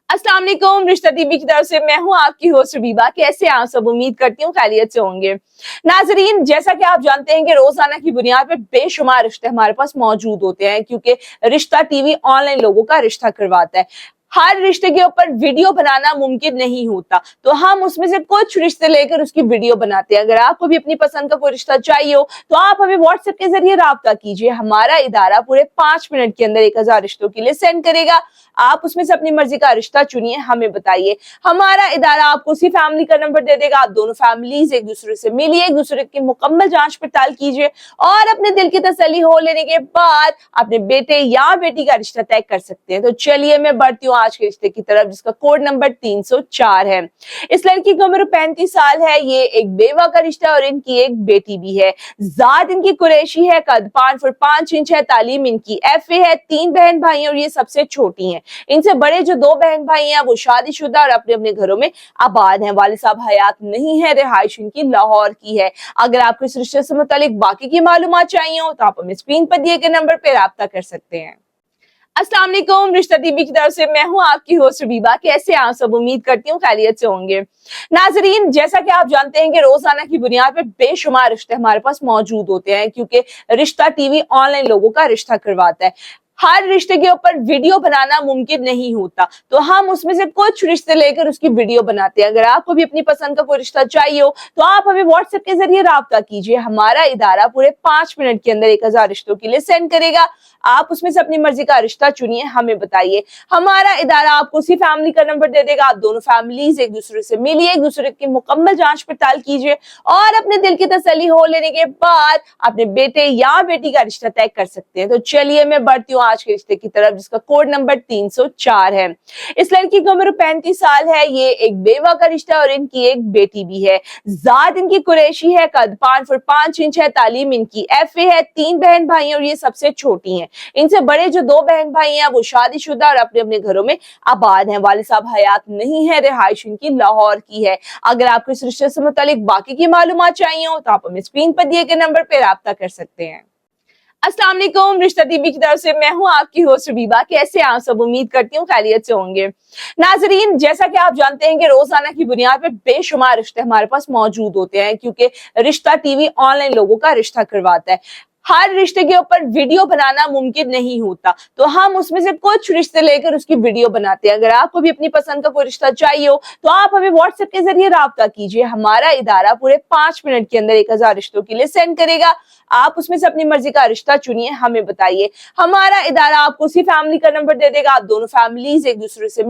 अस्सलाम वालेकुम, रिश्ता टीवी की तरफ से मैं हूं आपकी होस्ट रबीबा। कैसे आप सब? उम्मीद करती हूँ खैरियत से होंगे। नाजरीन, जैसा कि आप जानते हैं कि रोजाना की बुनियाद पर बेशुमार रिश्ते हमारे पास मौजूद होते हैं, क्योंकि रिश्ता टीवी ऑनलाइन लोगों का रिश्ता करवाता है। हर रिश्ते के ऊपर वीडियो बनाना मुमकिन नहीं होता, तो हम उसमें से कुछ रिश्ते लेकर उसकी वीडियो बनाते हैं। अगर आपको भी अपनी पसंद का कोई रिश्ता चाहिए हो तो आप हमें व्हाट्सएप के जरिए राब्ता कीजिए। हमारा इदारा पूरे 5 मिनट के अंदर 1000 रिश्तों के लिए सेंड करेगा। आप उसमें से अपनी मर्जी का रिश्ता चुनिए, हमें बताइए। हमारा इदारा आपको उसी फैमिली का नंबर दे देगा। आप दोनों फैमिलीज एक दूसरे से मिलिए, एक दूसरे की मुकम्मल जांच पड़ताल कीजिए और अपने दिल की तसल्ली हो लेने के बाद अपने बेटे या बेटी का रिश्ता तय कर सकते हैं। तो चलिए मैं बढ़ती हूँ आज के रिश्ते की तरफ, जिसका कोड नंबर 304 है। इस लड़की की उम्र 35 साल है। ये एक बेवा का रिश्ता और इनकी एक बेटी भी है। जात इनकी कुरैशी है, कद 5 फुट 5 इंच है, तालीम इनकी FA है। 3 बहन भाई हैं और ये सबसे छोटी हैं। इनसे बड़े जो 2 बहन भाई हैं वो शादीशुदा और अपने अपने घरों में आबाद हैं। वालिद साहब हयात नहीं है। रिहाइश इनकी लाहौर की है। अगर आपको इस रिश्ते से मुतालिक बाकी की मालूमात चाहिए हो तो आप हमें स्क्रीन पर दिए गए नंबर पर राब्ता कर सकते हैं। अस्सलाम वालेकुम, रिश्ता टीवी की तरफ से मैं हूं आपकी होस्ट रबीबा। कैसे आप सब? उम्मीद करती हूँ खैरियत से होंगे। नाजरीन, जैसा कि आप जानते हैं कि रोजाना की बुनियाद पर बेशुमार रिश्ते हमारे पास मौजूद होते हैं, क्योंकि रिश्ता टीवी ऑनलाइन लोगों का रिश्ता करवाता है। हर रिश्ते के ऊपर वीडियो बनाना मुमकिन नहीं होता, तो हम उसमें से कुछ रिश्ते लेकर उसकी वीडियो बनाते हैं। अगर आपको भी अपनी पसंद का कोई रिश्ता चाहिए हो तो आप हमें व्हाट्सएप के जरिए राब्ता कीजिए। हमारा इदारा पूरे 5 मिनट के अंदर 1000 रिश्तों के लिए सेंड करेगा। आप उसमें से अपनी मर्जी का रिश्ता चुनिए, हमें बताइए। हमारा इदारा आपको उसी फैमिली का नंबर दे देगा। आप दोनों फैमिलीज एक दूसरे से मिलिए, एक दूसरे की मुकम्मल जांच पड़ताल कीजिए और अपने दिल की तसल्ली हो लेने के बाद अपने बेटे या बेटी का रिश्ता तय कर सकते हैं। तो चलिए मैं बढ़ती हूँ आज के रिश्ते की तरफ, जिसका कोड नंबर 304 है। इस लड़की की उम्र 35 साल है। ये एक बेवा का रिश्ता और इनकी एक बेटी भी है। जात इनकी कुरैशी है, कद 5 फुट 5 इंच है, तालीम इनकी FA है। 3 बहन भाई हैं और ये सबसे छोटी हैं। इनसे बड़े जो 2 बहन भाई हैं वो शादीशुदा और अपने अपने घरों में आबाद हैं। वालिद साहब हयात नहीं है। रिहाइश इनकी लाहौर की है। अगर आपको इस रिश्ते से मुतालिक बाकी की मालूमात चाहिए हो तो आप हमें स्क्रीन पर दिए गए नंबर पर राब्ता कर सकते हैं। अस्सलाम वालेकुम, रिश्ता टीवी की तरफ से मैं हूं आपकी होस्ट रबीबा। कैसे आप सब? उम्मीद करती हूँ खैरियत से होंगे। नाजरीन, जैसा कि आप जानते हैं कि रोजाना की बुनियाद पर बेशुमार रिश्ते हमारे पास मौजूद होते हैं, क्योंकि रिश्ता टीवी ऑनलाइन लोगों का रिश्ता करवाता है। हर रिश्ते के ऊपर वीडियो बनाना मुमकिन नहीं होता, तो हम उसमें से कुछ रिश्ते लेकर उसकी वीडियो बनाते हैं। अगर आपको भी अपनी पसंद का कोई रिश्ता चाहिए हो तो आप हमें व्हाट्सएप के जरिए राब्ता कीजिए। हमारा इदारा पूरे 5 मिनट के अंदर 1000 रिश्तों के लिए सेंड करेगा। आप उसमें से अपनी मर्जी का रिश्ता चुनिए, हमें बताइए। हमारा इदारा आपको उसी फैमिली का नंबर दे देगा। आप दोनों फैमिलीज एक दूसरे से